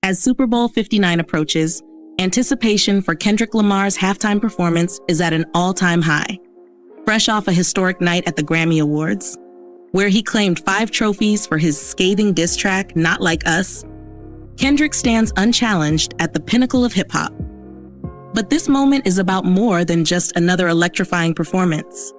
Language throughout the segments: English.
As Super Bowl 59 approaches, anticipation for Kendrick Lamar's halftime performance is at an all-time high. Fresh off a historic night at the Grammy Awards, where he claimed 5 trophies for his scathing diss track, Not Like Us, Kendrick stands unchallenged at the pinnacle of hip-hop. But this moment is about more than just another electrifying performance.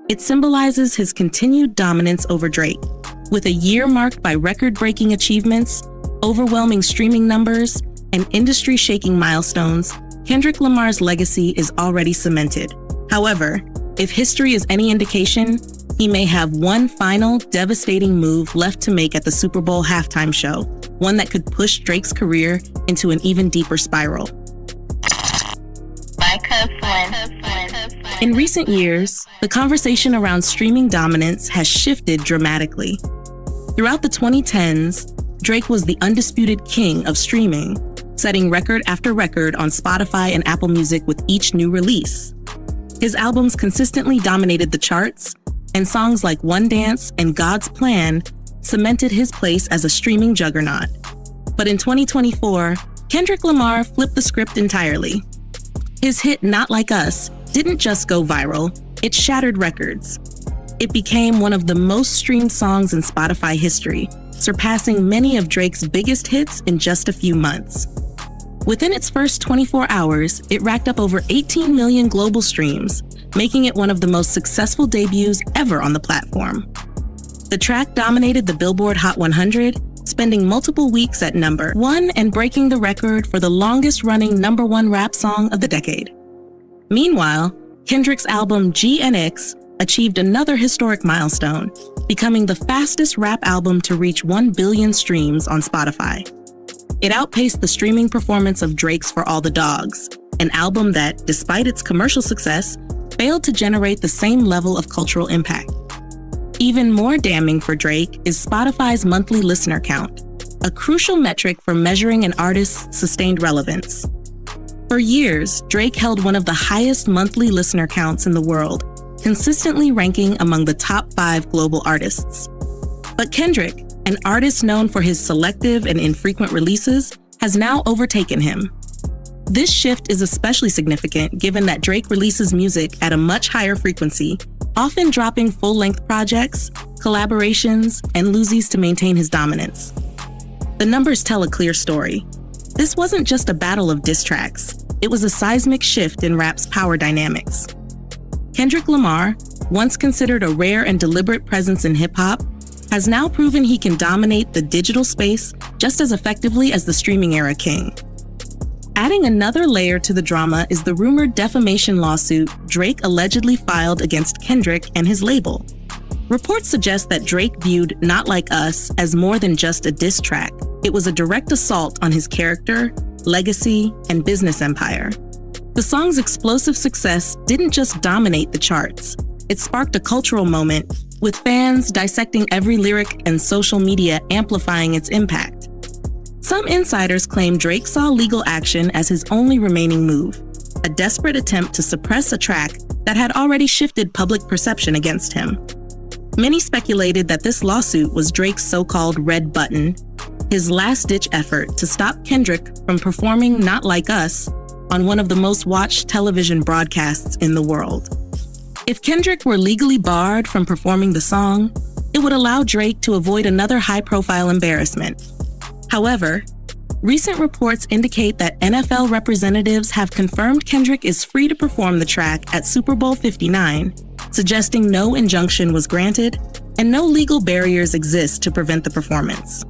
It symbolizes his continued dominance over Drake. With a year marked by record-breaking achievements, overwhelming streaming numbers, and industry-shaking milestones, Kendrick Lamar's legacy is already cemented. However, if history is any indication, he may have one final, devastating move left to make at the Super Bowl halftime show, one that could push Drake's career into an even deeper spiral. In recent years, the conversation around streaming dominance has shifted dramatically. Throughout the 2010s, Drake was the undisputed king of streaming, setting record after record on Spotify and Apple Music with each new release. His albums consistently dominated the charts, and songs like One Dance and God's Plan cemented his place as a streaming juggernaut. But in 2024, Kendrick Lamar flipped the script entirely. His hit Not Like Us didn't just go viral, it shattered records. It became one of the most streamed songs in Spotify history, surpassing many of Drake's biggest hits in just a few months. Within its first 24 hours, it racked up over 18 million global streams, making it one of the most successful debuts ever on the platform. The track dominated the Billboard Hot 100, spending multiple weeks at number 1 and breaking the record for the longest-running number 1 rap song of the decade. Meanwhile, Kendrick's album GNX achieved another historic milestone, becoming the fastest rap album to reach 1 billion streams on Spotify. It outpaced the streaming performance of Drake's For All the Dogs, an album that, despite its commercial success, failed to generate the same level of cultural impact. Even more damning for Drake is Spotify's monthly listener count, a crucial metric for measuring an artist's sustained relevance. For years, Drake held one of the highest monthly listener counts in the world, consistently ranking among the top 5 global artists. But Kendrick, an artist known for his selective and infrequent releases, has now overtaken him. This shift is especially significant given that Drake releases music at a much higher frequency, often dropping full-length projects, collaborations, and losses to maintain his dominance. The numbers tell a clear story. This wasn't just a battle of diss tracks, it was a seismic shift in rap's power dynamics. Kendrick Lamar, once considered a rare and deliberate presence in hip-hop, has now proven he can dominate the digital space just as effectively as the streaming era king. Adding another layer to the drama is the rumored defamation lawsuit Drake allegedly filed against Kendrick and his label. Reports suggest that Drake viewed Not Like Us as more than just a diss track. It was a direct assault on his character, legacy, and business empire. The song's explosive success didn't just dominate the charts. It sparked a cultural moment, with fans dissecting every lyric and social media amplifying its impact. Some insiders claim Drake saw legal action as his only remaining move, a desperate attempt to suppress a track that had already shifted public perception against him. Many speculated that this lawsuit was Drake's so-called red button, his last-ditch effort to stop Kendrick from performing Not Like Us on one of the most watched television broadcasts in the world. If Kendrick were legally barred from performing the song, it would allow Drake to avoid another high-profile embarrassment. However, recent reports indicate that NFL representatives have confirmed Kendrick is free to perform the track at Super Bowl 59, suggesting no injunction was granted and no legal barriers exist to prevent the performance.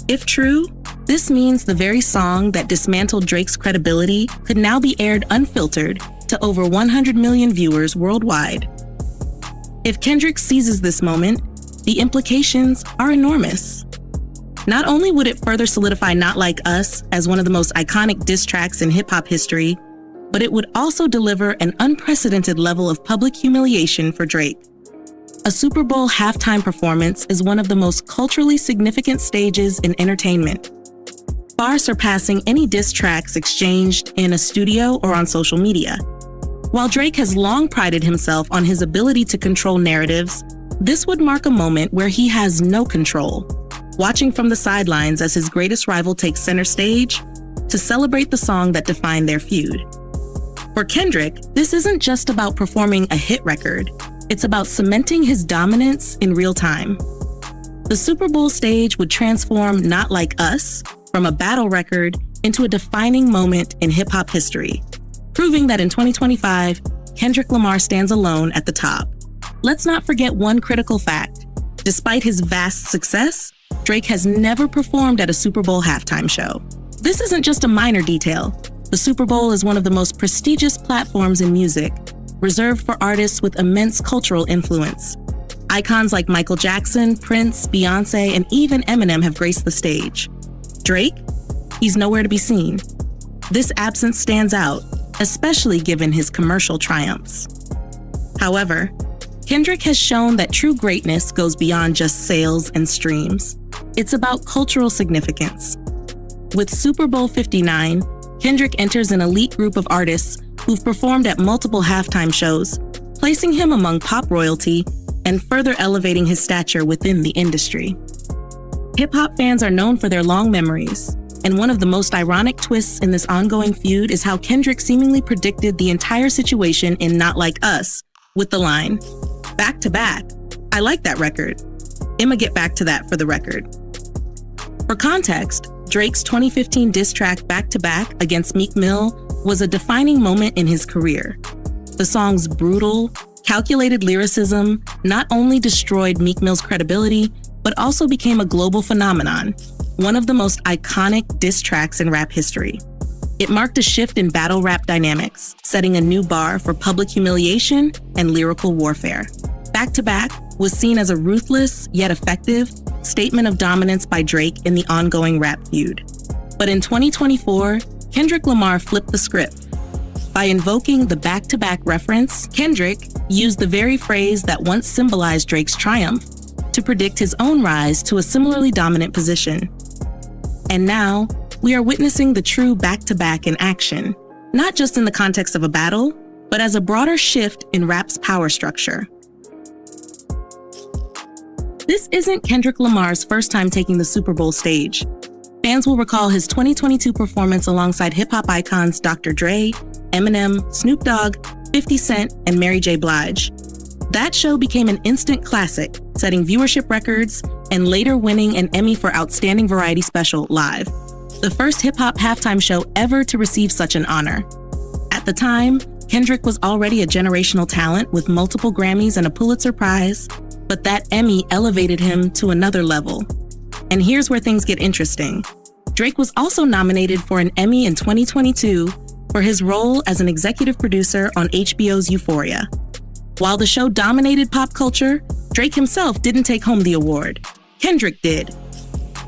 If true, this means the very song that dismantled Drake's credibility could now be aired unfiltered to over 100 million viewers worldwide. If Kendrick seizes this moment, the implications are enormous. Not only would it further solidify Not Like Us as one of the most iconic diss tracks in hip-hop history, but it would also deliver an unprecedented level of public humiliation for Drake. A Super Bowl halftime performance is one of the most culturally significant stages in entertainment, far surpassing any diss tracks exchanged in a studio or on social media. While Drake has long prided himself on his ability to control narratives, this would mark a moment where he has no control. watching from the sidelines as his greatest rival takes center stage to celebrate the song that defined their feud. For Kendrick, this isn't just about performing a hit record, it's about cementing his dominance in real time. The Super Bowl stage would transform Not Like Us from a battle record into a defining moment in hip-hop history, proving that in 2025, Kendrick Lamar stands alone at the top. Let's not forget one critical fact. Despite his vast success, Drake has never performed at a Super Bowl halftime show. This isn't just a minor detail. The Super Bowl is one of the most prestigious platforms in music, reserved for artists with immense cultural influence. Icons like Michael Jackson, Prince, Beyoncé, and even Eminem have graced the stage. Drake? He's nowhere to be seen. This absence stands out, especially given his commercial triumphs. However, Kendrick has shown that true greatness goes beyond just sales and streams. It's about cultural significance. With Super Bowl 59, Kendrick enters an elite group of artists who've performed at multiple halftime shows, placing him among pop royalty and further elevating his stature within the industry. Hip-hop fans are known for their long memories, and one of the most ironic twists in this ongoing feud is how Kendrick seemingly predicted the entire situation in Not Like Us with the line, "Back to back, I like that record. I'ma get back to that for the record." For context, Drake's 2015 diss track Back to Back against Meek Mill was a defining moment in his career. The song's brutal, calculated lyricism not only destroyed Meek Mill's credibility, but also became a global phenomenon, one of the most iconic diss tracks in rap history. It marked a shift in battle rap dynamics, setting a new bar for public humiliation and lyrical warfare. Back to Back was seen as a ruthless, yet effective, statement of dominance by Drake in the ongoing rap feud. But in 2024, Kendrick Lamar flipped the script. By invoking the back-to-back reference, Kendrick used the very phrase that once symbolized Drake's triumph to predict his own rise to a similarly dominant position. And now, we are witnessing the true back-to-back in action, not just in the context of a battle, but as a broader shift in rap's power structure. This isn't Kendrick Lamar's first time taking the Super Bowl stage. Fans will recall his 2022 performance alongside hip-hop icons Dr. Dre, Eminem, Snoop Dogg, 50 Cent, and Mary J. Blige. That show became an instant classic, setting viewership records and later winning an Emmy for Outstanding Variety Special Live, the first hip-hop halftime show ever to receive such an honor. At the time, Kendrick was already a generational talent with multiple Grammys and a Pulitzer Prize, but that Emmy elevated him to another level. And here's where things get interesting. Drake was also nominated for an Emmy in 2022 for his role as an executive producer on HBO's Euphoria. While the show dominated pop culture, Drake himself didn't take home the award. Kendrick did.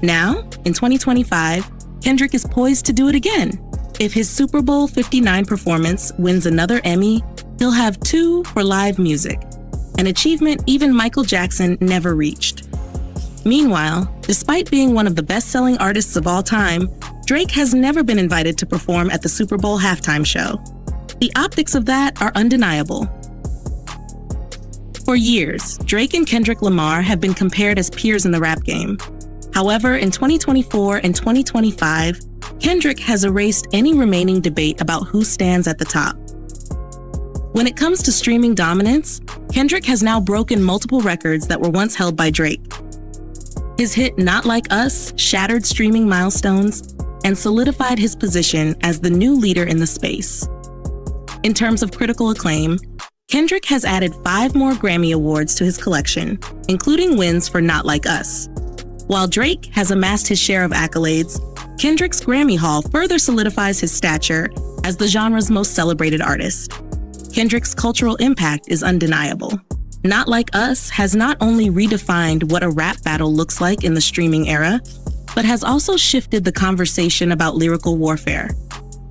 Now, in 2025, Kendrick is poised to do it again. If his Super Bowl 59 performance wins another Emmy, he'll have 2 for live music, an achievement even Michael Jackson never reached. Meanwhile, despite being one of the best-selling artists of all time, Drake has never been invited to perform at the Super Bowl halftime show. The optics of that are undeniable. For years, Drake and Kendrick Lamar have been compared as peers in the rap game. However, in 2024 and 2025, Kendrick has erased any remaining debate about who stands at the top. When it comes to streaming dominance, Kendrick has now broken multiple records that were once held by Drake. His hit Not Like Us shattered streaming milestones and solidified his position as the new leader in the space. In terms of critical acclaim, Kendrick has added 5 more Grammy Awards to his collection, including wins for Not Like Us. While Drake has amassed his share of accolades, Kendrick's Grammy haul further solidifies his stature as the genre's most celebrated artist. Kendrick's cultural impact is undeniable. Not Like Us has not only redefined what a rap battle looks like in the streaming era, but has also shifted the conversation about lyrical warfare.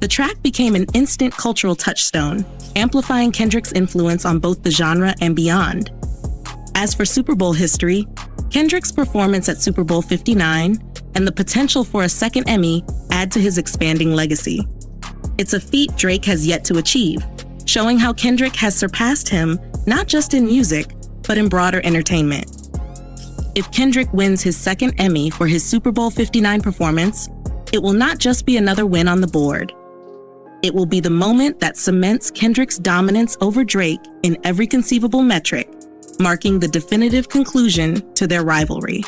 The track became an instant cultural touchstone, amplifying Kendrick's influence on both the genre and beyond. As for Super Bowl history, Kendrick's performance at Super Bowl 59 and the potential for a second Emmy add to his expanding legacy. It's a feat Drake has yet to achieve, showing how Kendrick has surpassed him not just in music, but in broader entertainment. If Kendrick wins his second Emmy for his Super Bowl 59 performance, it will not just be another win on the board. It will be the moment that cements Kendrick's dominance over Drake in every conceivable metric, marking the definitive conclusion to their rivalry.